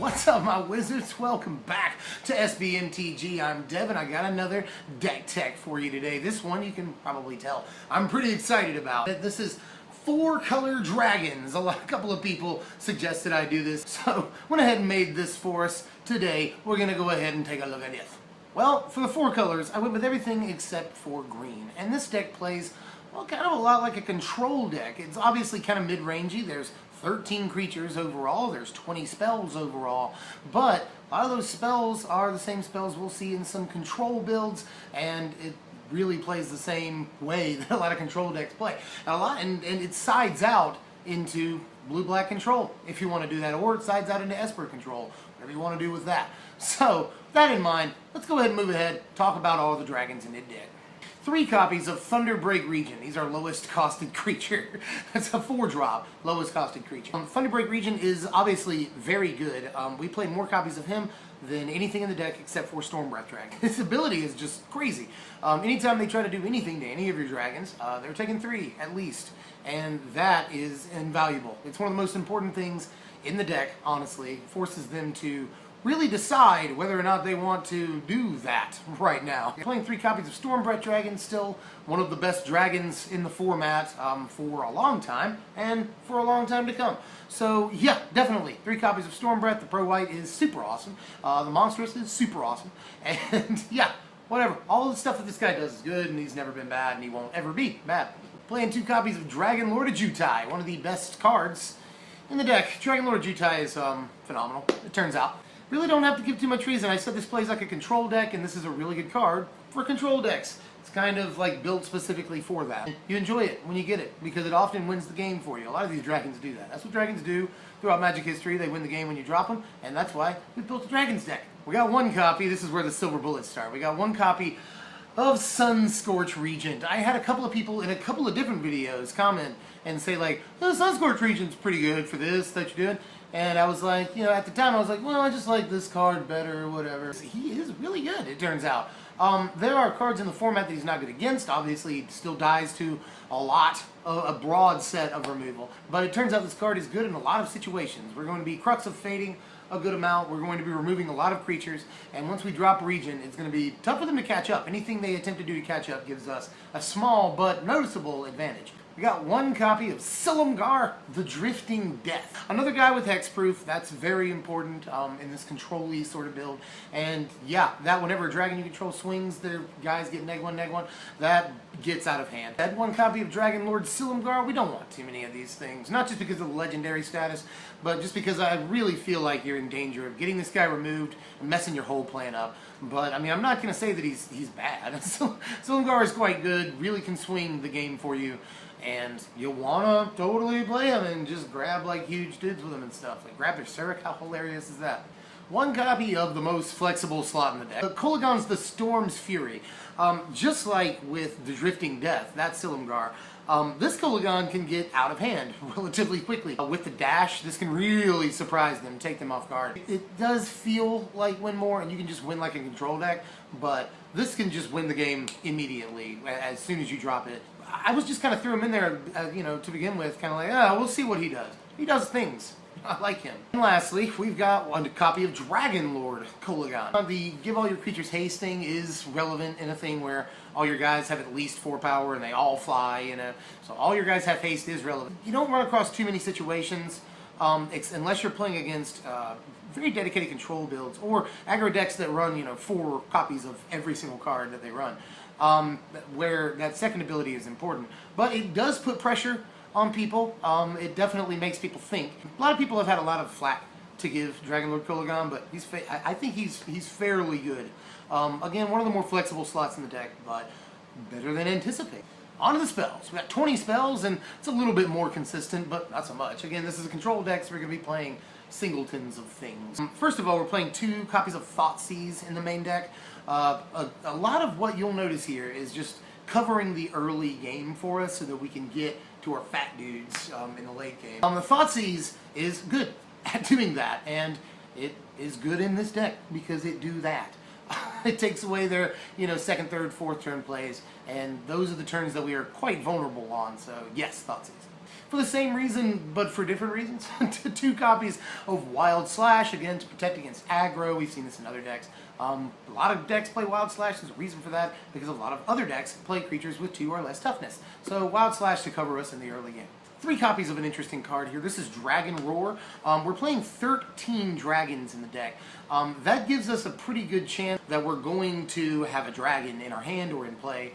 What's up, my wizards? Welcome back to MTG. I'm Devin. I got another deck tech for you today. This one you can probably tell I'm pretty excited about. This is 4-color dragons. A couple of people suggested I do this, so went ahead and made this for us. Today we're going to go ahead and take a look at it. Well, for the 4 colors, I went with everything except for green. And this deck plays, well, kind of a lot like a control deck. It's obviously kind of mid-rangey. There's 13 creatures overall, there's 20 spells overall, but a lot of those spells are the same spells we'll see in some control builds, and it really plays the same way that a lot of control decks play. And it sides out into blue-black control, if you want to do that, or it sides out into Esper control, whatever you want to do with that. So, with that in mind, let's go ahead and move ahead, talk about all the dragons in the deck. 3 copies of Thunderbreak Region. These are lowest costed creature. That's a 4-drop, lowest costed creature. Thunderbreak Region is obviously very good. We played more copies of him than anything in the deck except for Stormbreath Dragon. His ability is just crazy. Anytime they try to do anything to any of your dragons, they're taking 3 at least. And that is invaluable. It's one of the most important things in the deck, honestly. It forces them to really decide whether or not they want to do that right now. Playing 3 copies of Stormbreath Dragon, still one of the best dragons in the format for a long time, and for a long time to come. So yeah, definitely 3 copies of Stormbreath. The Pro White is super awesome. The Monstrous is super awesome. And yeah, whatever. All the stuff that this guy does is good, and he's never been bad, and he won't ever be bad. Playing 2 copies of Dragon Lord of Jutai, one of the best cards in the deck. Dragon Lord of Jutai is phenomenal, it turns out. Really don't have to give too much reason. I said this plays like a control deck, and this is a really good card for control decks. It's kind of like built specifically for that. You enjoy it when you get it, because it often wins the game for you. A lot of these dragons do that. That's what dragons do throughout Magic history. They win the game when you drop them, and that's why we built a dragons deck. We got 1 copy. This is where the silver bullets start. We got 1 copy of Sunscorch Regent. I had a couple of people in a couple of different videos comment and say like, oh, Sunscorch Regent's pretty good for this that you're doing. And I was like, you know, at the time I was like, well, I just like this card better or whatever. He is really good, it turns out. There are cards in the format that he's not good against. Obviously, he still dies to a broad set of removal. But it turns out this card is good in a lot of situations. We're going to be Crux of Fating a good amount. We're going to be removing a lot of creatures. And once we drop Region, it's going to be tough for them to catch up. Anything they attempt to do to catch up gives us a small but noticeable advantage. We got 1 copy of Silumgar, the Drifting Death. Another guy with hexproof. That's very important in this control-y sort of build. And yeah, that whenever a dragon you control swings, their guys get neg1, that gets out of hand. Had 1 copy of Dragon Lord Silumgar. We don't want too many of these things. Not just because of the legendary status, but just because I really feel like you're in danger of getting this guy removed and messing your whole plan up. But I mean, I'm not going to say that he's bad. Silumgar is quite good, really can swing the game for you. And you'll want to totally play him and just grab like huge dudes with him and stuff. Like grab Berserk, how hilarious is that? 1 copy of the most flexible slot in the deck. Kolaghan's the Storm's Fury. Just like with the Drifting Death, that's Silumgar. This Kolaghan can get out of hand relatively quickly. With the dash, this can really surprise them, take them off guard. It does feel like win more, and you can just win like a control deck, but this can just win the game immediately as soon as you drop it. I was just kind of threw him in there, you know, to begin with, kind of like, oh, we'll see what he does. He does things. I like him. And lastly, we've got 1 copy of Dragon Lord Kolaghan. The give all your creatures hasting is relevant in a thing where all your guys have at least 4 power and they all fly, you know. So all your guys have haste is relevant. You don't run across too many situations unless you're playing against very dedicated control builds or aggro decks that run, you know, 4 copies of every single card that they run. Where that second ability is important. But it does put pressure on people. It definitely makes people think. A lot of people have had a lot of flack to give Dragon Lord Kolaghan, but I think he's fairly good. Again, one of the more flexible slots in the deck, but better than anticipated. On to the spells. We got 20 spells, and it's a little bit more consistent, but not so much. Again, this is a control deck, so we're going to be playing singletons of things. First of all, we're playing 2 copies of Thoughtseize in the main deck. A lot of what you'll notice here is just covering the early game for us so that we can get to our fat dudes in the late game. The Thoughtseize is good at doing that, and it is good in this deck because it do that. It takes away their, you know, 2nd, 3rd, 4th turn plays, and those are the turns that we are quite vulnerable on, so yes, Thoughtseize. For the same reason, but for different reasons, 2 copies of Wild Slash, again, to protect against aggro. We've seen this in other decks. A lot of decks play Wild Slash. There's a reason for that, because a lot of other decks play creatures with 2 or less toughness. So Wild Slash to cover us in the early game. 3 copies of an interesting card here. This is Dragon Roar. We're playing 13 dragons in the deck. That gives us a pretty good chance that we're going to have a dragon in our hand or in play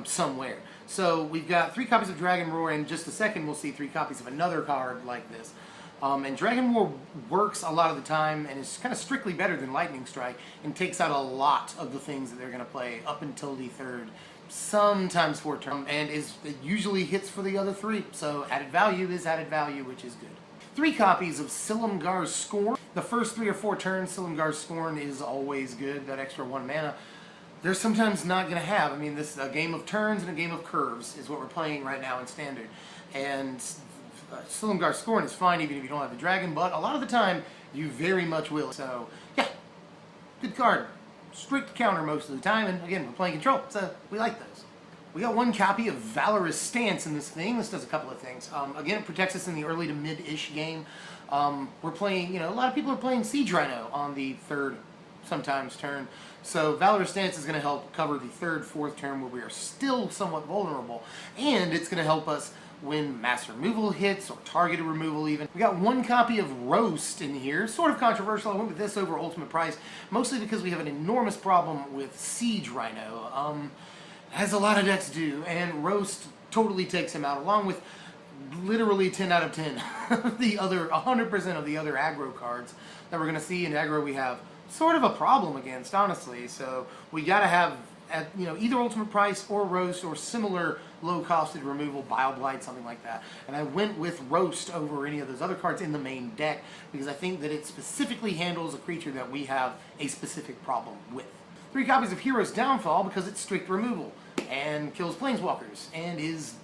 somewhere. So we've got 3 copies of Dragon Roar. In just a second, we'll see 3 copies of another card like this. And Dragon Roar works a lot of the time and is kind of strictly better than Lightning Strike and takes out a lot of the things that they're going to play up until the 3rd, sometimes 4th turn, and it usually hits for the other 3. So added value is added value, which is good. 3 copies of Silumgar's Scorn. The first 3 or 4 turns, Silumgar's Scorn is always good. That extra 1 mana. They're sometimes not going to have. I mean, this is a game of turns and a game of curves is what we're playing right now in Standard. And Silumgar's Scorn is fine even if you don't have the dragon, but a lot of the time you very much will. So, yeah, good card. Strict counter most of the time, and again, we're playing control, so we like those. We got 1 copy of Valorous Stance in this thing. This does a couple of things. Again, it protects us in the early to mid-ish game. We're playing, a lot of people are playing Siege Rhino on the 3rd, sometimes, turn. So Valorous Stance is going to help cover the 3rd, 4th turn where we are still somewhat vulnerable, and it's going to help us when mass removal hits, or targeted removal even. We got 1 copy of Roast in here. Sort of controversial. I went with this over Ultimate Price, mostly because we have an enormous problem with Siege Rhino. As a lot of decks do, and Roast totally takes him out, along with literally 10 out of 10 the other 100% of the other aggro cards that we're going to see. In aggro we have sort of a problem against, honestly. So we got to have either Ultimate Price or Roast or similar low-costed removal, Bile Blight, something like that. And I went with Roast over any of those other cards in the main deck because I think that it specifically handles a creature that we have a specific problem with. 3 copies of Hero's Downfall because it's strict removal and kills Planeswalkers and is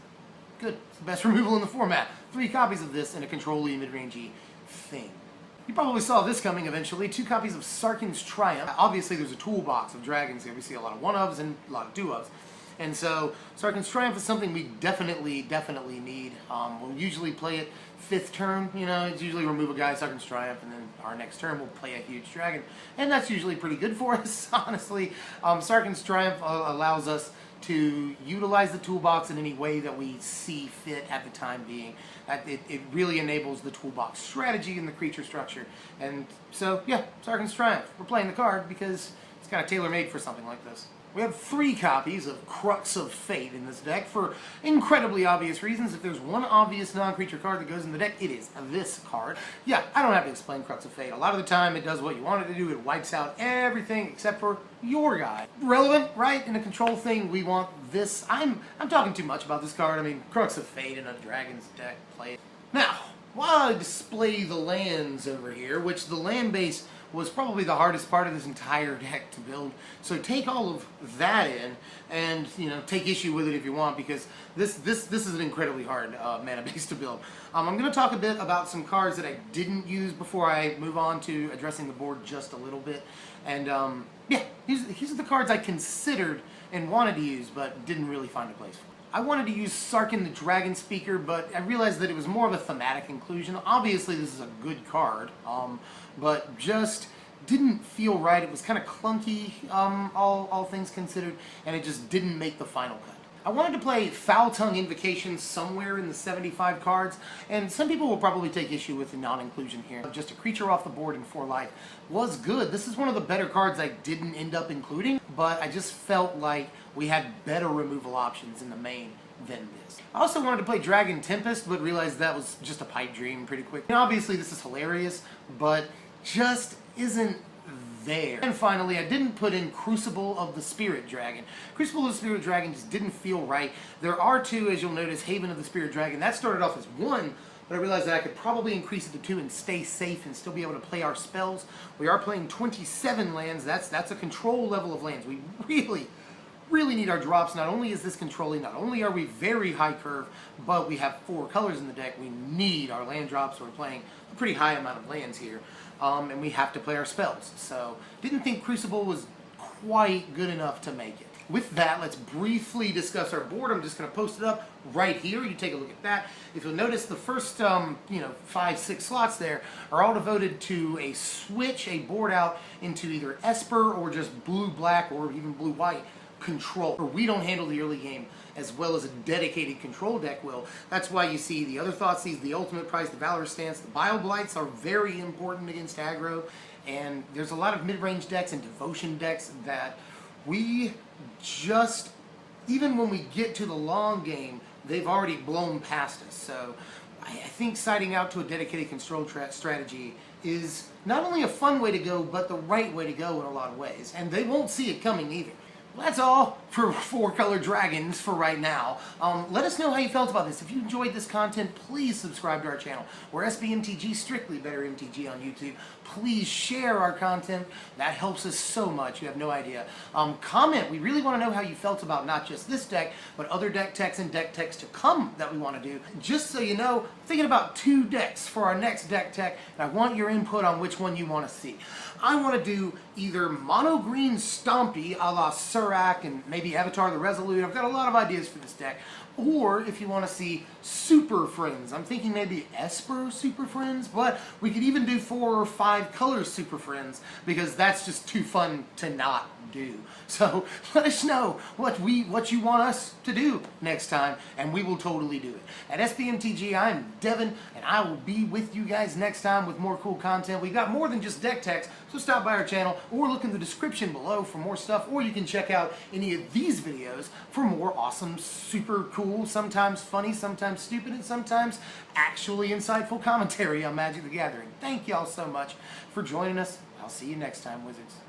good. It's the best removal in the format. 3 copies of this in a control-y, mid-rangey thing. You probably saw this coming eventually. 2 copies of Sarkhan's Triumph. Obviously, there's a toolbox of dragons here. We see a lot of 1-ofs and a lot of 2-ofs. And so, Sarkhan's Triumph is something we definitely need. We'll usually play it 5th turn. It's usually remove a guy, Sarkhan's Triumph, and then our next turn we'll play a huge dragon. And that's usually pretty good for us, honestly. Sarkhan's Triumph allows us to utilize the toolbox in any way that we see fit at the time being. It really enables the toolbox strategy and the creature structure. And so, yeah, Sarkhan's Triumph. We're playing the card because it's kind of tailor-made for something like this. We have 3 copies of Crux of Fate in this deck for incredibly obvious reasons. If there's one obvious non-creature card that goes in the deck, it is this card. Yeah, I don't have to explain Crux of Fate. A lot of the time it does what you want it to do. It wipes out everything except for your guy. Relevant, right? In a control thing, we want this. I'm talking too much about this card. I mean, Crux of Fate in a Dragon's deck, play it. Now, while I display the lands over here, which the land base was probably the hardest part of this entire deck to build. So take all of that in and, take issue with it if you want, because this is an incredibly hard mana base to build. I'm going to talk a bit about some cards that I didn't use before I move on to addressing the board just a little bit. And, yeah, these are the cards I considered and wanted to use, but didn't really find a place for. I wanted to use Sarkhan the Dragon Speaker, but I realized that it was more of a thematic inclusion. Obviously, this is a good card, but just didn't feel right. It was kind of clunky, all things considered, and it just didn't make the final cut. I wanted to play Foul Tongue Invocation somewhere in the 75 cards, and some people will probably take issue with the non-inclusion here. Just a creature off the board in 4 life was good. This is one of the better cards I didn't end up including, but I just felt like we had better removal options in the main than this. I also wanted to play Dragon Tempest, but realized that was just a pipe dream pretty quick. And obviously this is hilarious, but just isn't there. And finally, I didn't put in Crucible of the Spirit Dragon. Crucible of the Spirit Dragon just didn't feel right. There are 2, as you'll notice, Haven of the Spirit Dragon. That started off as 1, but I realized that I could probably increase it to 2 and stay safe and still be able to play our spells. We are playing 27 lands. That's a control level of lands. We really need our drops. Not only is this controlling, not only are we very high curve, but we have 4 colors in the deck. We need our land drops, so we're playing a pretty high amount of lands here. And we have to play our spells. So, didn't think Crucible was quite good enough to make it. With that, let's briefly discuss our board. I'm just going to post it up right here. You take a look at that. If you'll notice, the first 5, 6 slots there are all devoted to a switch a board out into either Esper or just blue-black or even blue-white control. We don't handle the early game as well as a dedicated control deck will. That's why you see the other Thoughtseize, the Ultimate Price, the Valor Stance, the Bioblights are very important against aggro, and there's a lot of mid-range decks and devotion decks that we just, even when we get to the long game, they've already blown past us. So I think siding out to a dedicated control strategy is not only a fun way to go, but the right way to go in a lot of ways. And they won't see it coming either. Well, that's all for 4-color dragons for right now. Let us know how you felt about this. If you enjoyed this content, please subscribe to our channel. We're SBMTG, strictly better MTG on YouTube. Please share our content. That helps us so much. You have no idea. Comment. We really want to know how you felt about not just this deck, but other deck techs and deck techs to come that we want to do. Just so you know, I'm thinking about 2 decks for our next deck tech, and I want your input on which one you want to see. I want to do either mono green Stompy a la Surak and maybe Avatar the Resolute. I've got a lot of ideas for this deck. Or if you want to see Super Friends, I'm thinking maybe Esper Super Friends, but we could even do 4 or 5 color Super Friends because that's just too fun to not do. So let us know what you want us to do next time, and we will totally do it. At SBMTG, I'm Devin, and I will be with you guys next time with more cool content. We've got more than just deck techs, so stop by our channel or look in the description below for more stuff, or you can check out any of these videos for more awesome, super cool, sometimes funny, sometimes stupid, and sometimes actually insightful commentary on Magic the Gathering. Thank y'all so much for joining us. I'll see you next time, Wizards.